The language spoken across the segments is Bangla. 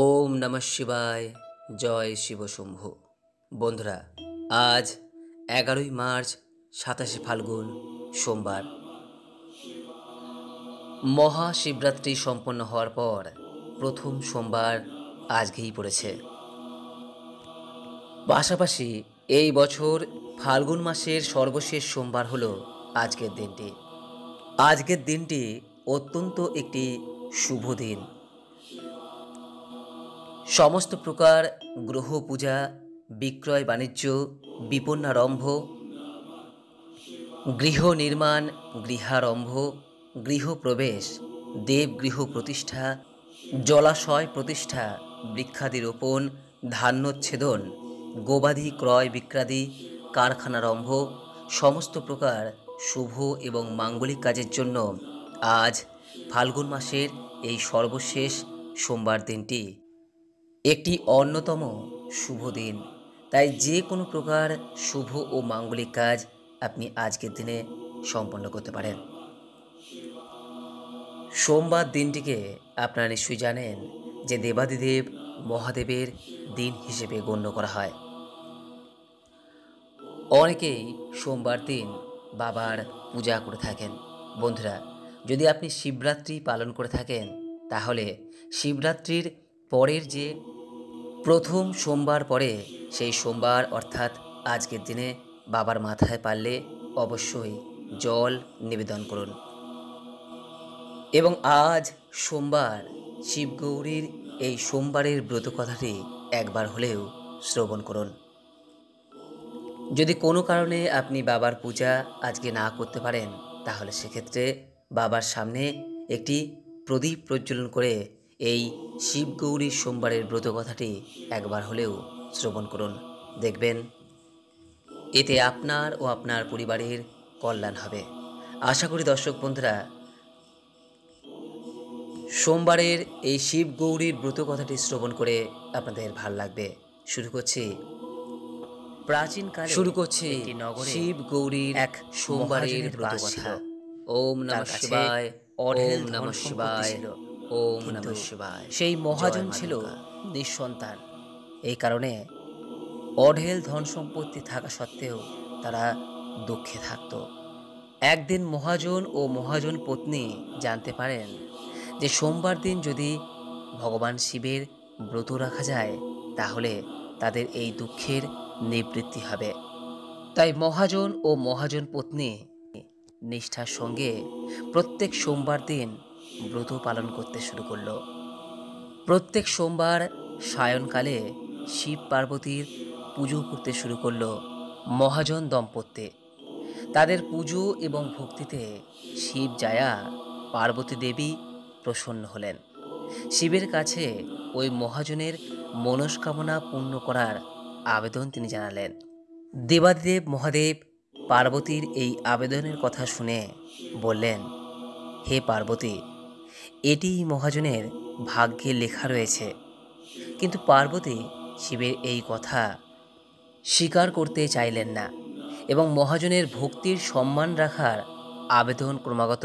ওম নমঃ শিবায়। জয় শিব শম্ভু। বন্ধুরা, আজ 11ই মার্চ 27শে ফাল্গুন সোমবার। মহাশিবরাত্রি সম্পন্ন হওয়ার পর প্রথম সোমবার আজকেই পড়েছে। পাশাপাশি এই বছর ফাল্গুন মাসের সর্বশেষ সোমবার হলো আজকের দিনটি। আজকের দিনটি অত্যন্ত একটি শুভ দিন। সমস্ত প্রকার গ্রহ পূজা, বিক্রয় বাণিজ্য, বিপন্নারম্ভ, গৃহ নির্মাণ, গৃহারম্ভ, গৃহপ্রবেশ, দেবগৃহ প্রতিষ্ঠা, জলাশয় প্রতিষ্ঠা, বৃক্ষাদি রোপণ, ধান্যচ্ছেদন, গবাদি ক্রয় বিক্রাদি, কারখানারম্ভ, সমস্ত প্রকার শুভ এবং মাঙ্গলিক কাজের জন্য আজ ফাল্গুন মাসের এই সর্বশেষ সোমবার দিনটি একটি অন্যতম শুভ দিন। তাই যে কোনো প্রকার শুভ ও মাঙ্গলিক কাজ আপনি আজকের দিনে সম্পন্ন করতে পারেন। সোমবার দিনটিকে আপনারা নিশ্চয়ই জানেন যে দেবাদিদেব মহাদেবের দিন হিসেবে গণ্য করা হয়। অনেকেই সোমবার দিন বাবার পূজা করে থাকেন। বন্ধুরা, যদি আপনি শিবরাত্রি পালন করে থাকেন তাহলে শিবরাত্রির পরের যে প্রথম সোমবার পরে সেই সোমবার অর্থাৎ আজকের দিনে বাবার মাথায় পারলে অবশ্যই জল নিবেদন করুন। এবং আজ সোমবার শিবগৌরীর এই সোমবারের ব্রত কথাটি একবার হলেও শ্রবণ করুন। যদি কোনো কারণে আপনি বাবার পূজা আজকে না করতে পারেন তাহলে সেক্ষেত্রে বাবার সামনে একটি প্রদীপ প্রজ্বলন করে এই শিবগৌরীর সোমবারের ব্রত কথাটি একবার হলেও শ্রবণ করুন। দেখবেন এতে আপনার ও আপনার পরিবারের কল্যাণ হবে। আশা করি দর্শক বন্ধুরা সোমবারের এই শিবগৌরীর ব্রত কথাটি শ্রবণ করে আপনাদের ভাল লাগবে। শুরু করছি একটি নগরে শিব গৌরীর এক সোমবারের ব্রত কথা। ওম নমঃ শিবায়, ওম নমঃ শিবায়, ওম নমঃ শিবায়। সেই মহাজন ছিল নিঃসন্তান। এই কারণে অঢেল ধন সম্পত্তি থাকা সত্ত্বেও তারা দুঃখে থাকত। একদিন মহাজন ও মহাজন পত্নী জানতে পারেন যে সোমবার দিন যদি ভগবান শিবের ব্রত রাখা যায় তাহলে তাদের এই দুঃখের নিবৃত্তি হবে। তাই মহাজন ও মহাজন পত্নী নিষ্ঠার সঙ্গে প্রত্যেক সোমবার দিন ব্রত পালন করতে শুরু করল। প্রত্যেক সোমবার সায়ংকালে শিব পার্বতীর পুজো করতে শুরু করল মহাজন দম্পতি। তাদের পুজো এবং ভক্তিতে শিব জায়া পার্বতী দেবী প্রসন্ন হলেন। শিবের কাছে ওই মহাজনের মনস্কামনা পূর্ণ করার আবেদন তিনি জানালেন। দেবাদিদেব মহাদেব পার্বতীর এই আবেদনের কথা শুনে বললেন, হে পার্বতী, এটি মহাজনের ভাগ্যে লেখা রয়েছে। কিন্তু পার্বতী শিবের এই কথা স্বীকার করতে চাইলেন না এবং মহাজনের ভক্তির সম্মান রাখার আবেদন ক্রমাগত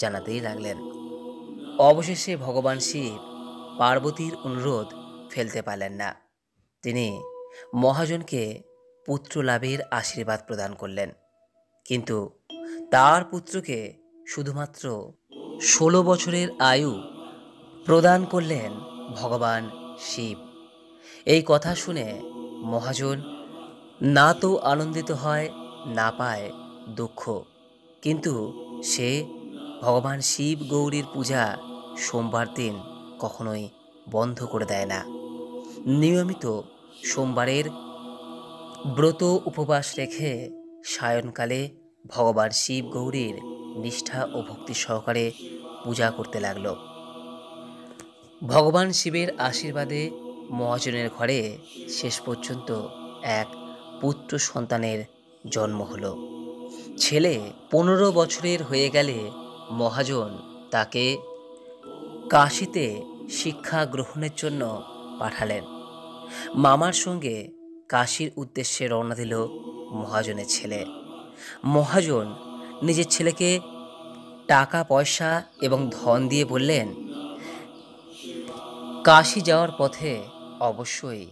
জানাতেই লাগলেন। অবশেষে ভগবান শিব পার্বতীর অনুরোধ ফেলতে পারলেন না। তিনি মহাজনকে পুত্র লাভের আশীর্বাদ প্রদান করলেন, কিন্তু তার পুত্রকে শুধুমাত্র 16 বছরের আয়ু প্রদান করলেন ভগবান শিব। এই কথা শুনে মহাজন না তো আনন্দিত হয়, না পায় দুঃখ, কিন্তু সে ভগবান শিব গৌরীর পূজা সোমবার দিন কখনোই বন্ধ করে দেয় না। নিয়মিত সোমবারের ব্রত উপবাস রেখে সায়ংকালে ভগবান শিব গৌরীর নিষ্ঠা ও ভক্তি সহকারে পূজা করতে লাগল। ভগবান শিবের আশীর্বাদে মহাজনের ঘরে শেষ পর্যন্ত এক পুত্র সন্তানের জন্ম হল। ছেলে 15 বছরের হয়ে গেলে মহাজন তাকে কাশীতে শিক্ষা গ্রহণের জন্য পাঠালেন। মামার সঙ্গে কাশীর উদ্দেশ্যে রওনা দিল মহাজনের ছেলে। মহাজন নিজের ছেলেকে টাকা পয়সা এবং ধন দিয়ে বললেন, কাশী যাওয়ার পথে অবশ্যই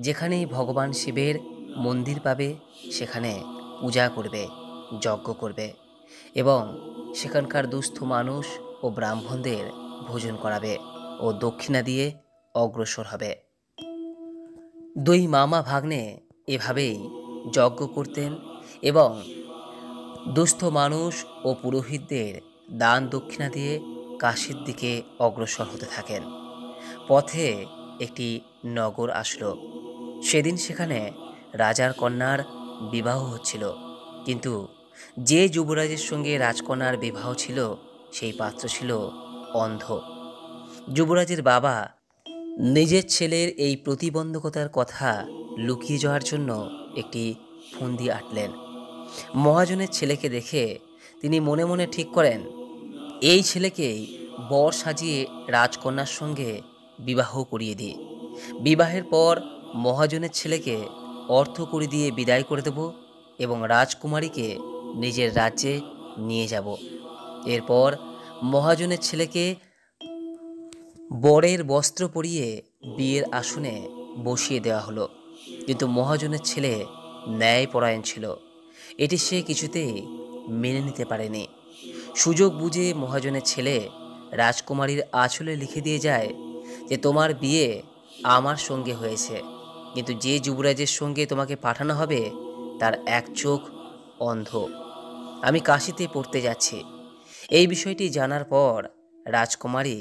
যেখানেই ভগবান শিবের মন্দির পাবে সেখানে পূজা করবে, যজ্ঞ করবে এবং সেখানকার দুস্থ মানুষ ও ব্রাহ্মণদের ভোজন করাবে ও দক্ষিণা দিয়ে অগ্রসর হবে। দুই মামা ভাগ্নে এভাবেই যজ্ঞ করতেন এবং দুস্থ মানুষ ও পুরোহিতদের দান দক্ষিণা দিয়ে কাশীর দিকে অগ্রসর হতে থাকেন। পথে একটি নগর আসলো। সেদিন সেখানে রাজার কন্যার বিবাহ হচ্ছিল, কিন্তু যে যুবরাজের সঙ্গে রাজকন্যার বিবাহ ছিল সেই পাত্র ছিল অন্ধ। যুবরাজের বাবা নিজের ছেলের এই প্রতিবন্ধকতার কথা লুকিয়ে যাওয়ার জন্য একটি ফন্দি আঁটলেন। মহাজনের ছেলেকে দেখে তিনি মনে মনে ঠিক করেন এই ছেলেকেই বর সাজিয়ে রাজকন্যার সঙ্গে বিবাহ করিয়ে দিই। বিবাহের পর মহাজনের ছেলেকে অর্থ কড়ি দিয়ে বিদায় করে দেব এবং রাজকুমারীকে নিজের রাজ্যে নিয়ে যাব। এরপর মহাজনের ছেলেকে বরের বস্ত্র পরিয়ে বিয়ের আসনে বসিয়ে দেওয়া হলো, কিন্তু মহাজনের ছেলে ন্যায়পরায়ণ ছিল। এটি সে কিছুতেই মেনে নিতে পারেনি। সুযোগ বুঝে মহাজনের ছেলে রাজকুমারীর আঁচলে লিখে দিয়ে যায় যে তোমার বিয়ে আমার সঙ্গে হয়েছে, কিন্তু যে যুবরাজের সঙ্গে তোমাকে পাঠানো হবে তার এক চোখ অন্ধ। আমি কাশীতে পড়তে যাচ্ছি। এই বিষয়টি জানার পর রাজকুমারী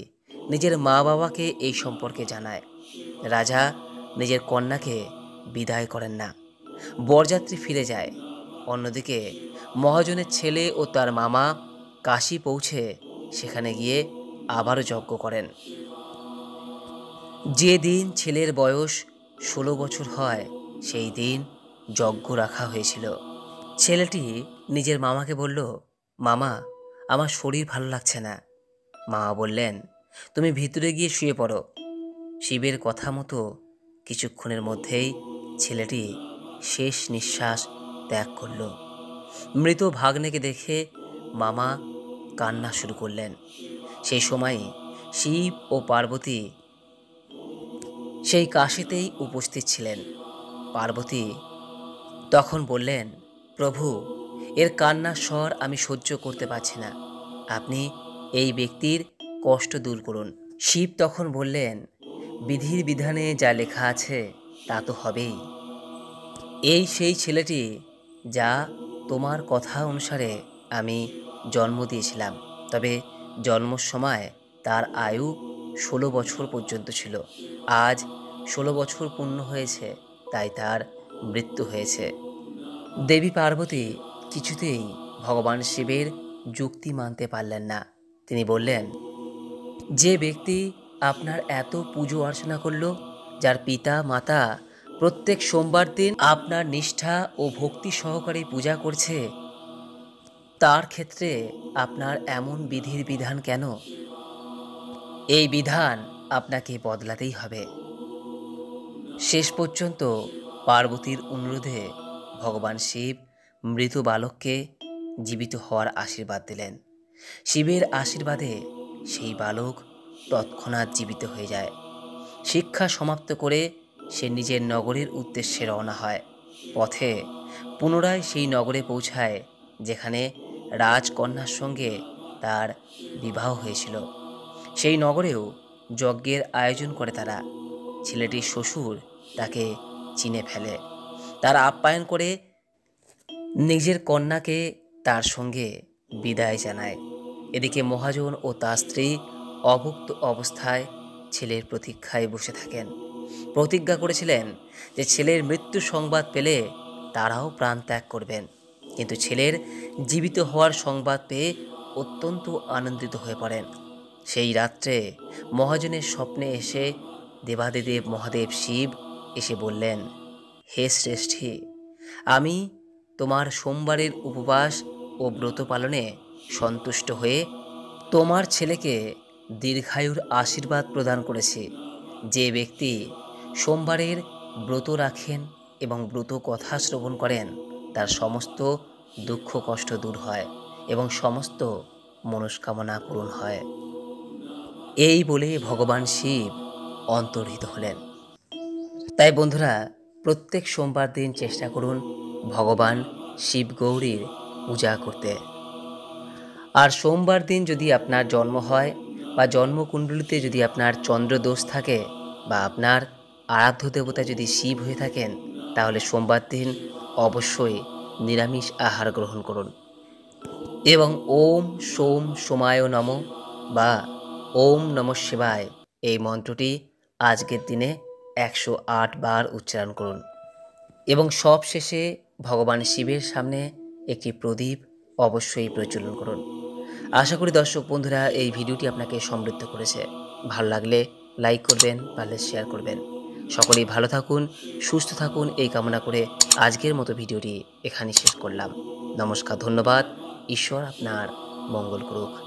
নিজের মা বাবাকে এই সম্পর্কে জানায়। রাজা নিজের কন্যাকে বিদায় করেন না, বরযাত্রী ফিরে যায়। অন্যদিকে মহাজনের ছেলে ও তার মামা কাশী পৌঁছে সেখানে গিয়ে আবারও যজ্ঞ করেন। যে দিন ছেলের বয়স 16 বছর হয় সেই দিন যজ্ঞ রাখা হয়েছিল। ছেলেটি নিজের মামাকে বলল, মামা, আমার শরীর ভালো লাগছে না। মামা বললেন, তুমি ভিতরে গিয়ে শুয়ে পড়ো। শিবের কথা মতো কিছুক্ষণের মধ্যেই ছেলেটি শেষ নিঃশ্বাস ত্যাগ করল। মৃত ভাগ্নেকে দেখে মামা কান্না শুরু করলেন। সেই সময় শিব ও পার্বতী সেই কাশীতেই উপস্থিত ছিলেন। পার্বতী তখন বললেন, প্রভু, এর কান্নার স্বর আমি সহ্য করতে পারছি না, আপনি এই ব্যক্তির কষ্ট দূর করুন। শিব তখন বললেন, বিধির বিধানে যা লেখা আছে তা তো হবেই। এই সেই ছেলেটি যা তোমার কথা অনুসারে আমি জন্ম দিয়েছিলাম, তবে জন্মর সময় তার আয়ু 16 বছর পর্যন্ত ছিল। আজ 16 বছর পূর্ণ হয়েছে, তাই তার মৃত্যু হয়েছে। দেবী পার্বতী কিছুতেই ভগবান শিবের যুক্তি মানতে পারলেন না। তিনি বললেন, যে ব্যক্তি আপনার এত পুজো অর্চনা করল, যার পিতা মাতা প্রত্যেক সোমবার দিন আপনার নিষ্ঠা ও ভক্তি সহকারে পূজা করছে, তার ক্ষেত্রে আপনার এমন বিধির বিধান কেন? এই বিধান আপনাকে বদলাতেই হবে। শেষ পর্যন্ত পার্বতীর অনুরোধে ভগবান শিব মৃত বালককে জীবিত হওয়ার আশীর্বাদ দিলেন। শিবের আশীর্বাদে সেই বালক তৎক্ষণাৎ জীবিত হয়ে যায়। শিক্ষা সমাপ্ত করে সে নিজের নগরের উদ্দেশ্যে রওনা হয়। পথে পুনরায় সেই নগরে পৌঁছায় যেখানে রাজকন্যার সঙ্গে তার বিবাহ হয়েছিল। সেই নগরেও যজ্ঞের আয়োজন করে তারা। ছেলেটির শ্বশুর তাকে চিনে ফেলে, তার আপ্যায়ন করে নিজের কন্যাকে তার সঙ্গে বিদায় জানায়। এদিকে মহাজন ও তার স্ত্রী অভুক্ত অবস্থায় ছেলের প্রতীক্ষায় বসে থাকেন। প্রতিজ্ঞা করেছিলেন যে ছেলের মৃত্যু সংবাদ পেলে তারাও প্রাণ ত্যাগ করবেন, কিন্তু ছেলের জীবিত হওয়ার সংবাদ পেয়ে অত্যন্ত আনন্দিত হয়ে পড়েন। সেই রাত্রে মহাজনের স্বপ্নে এসে দেবাদিদেব মহাদেব শিব এসে বললেন, হে শ্রেষ্ঠী, আমি তোমার সোমবারের উপবাস ও ব্রত পালনে সন্তুষ্ট হয়ে তোমার ছেলেকে দীর্ঘায়ুর আশীর্বাদ প্রদান করেছি। যে ব্যক্তি সোমবারের ব্রত রাখেন এবং ব্রত কথা শ্রবণ করেন, তার সমস্ত দুঃখ কষ্ট দূর হয় এবং সমস্ত মনস্কামনা পূরণ হয়। এই বলে ভগবান শিব অন্তর্হিত হলেন। তাই বন্ধুরা, প্রত্যেক সোমবার দিন চেষ্টা করুন ভগবান শিব গৌরীর পূজা করতে। আর সোমবার দিন যদি আপনার জন্ম হয় বা জন্মকুণ্ডলিতে যদি আপনার চন্দ্রদোষ থাকে বা আপনার আরাধ্য দেবতা যদি শিব হয়ে থাকেন, তাহলে সোমবার দিন অবশ্যই নিরামিষ আহার গ্রহণ করুন এবং ওম সোম সোমায় নমঃ বা ওম নমঃ শিবায় এই মন্ত্রটি আজকের দিনে 108 বার উচ্চারণ করুন এবং সব শেষে ভগবান শিবের সামনে একটি প্রদীপ অবশ্যই প্রজ্বলন করুন। আশা করি দর্শক বন্ধুরা এই ভিডিওটি আপনাকে সমৃদ্ধ করেছে। ভালো লাগলে লাইক করবেন, পারলে শেয়ার করবেন। সকলেই ভালো থাকুন, সুস্থ থাকুন এই কামনা করে আজকের মতো ভিডিওটি এখানেই শেষ করলাম। নমস্কার, ধন্যবাদ। ঈশ্বর আপনার মঙ্গল করুক।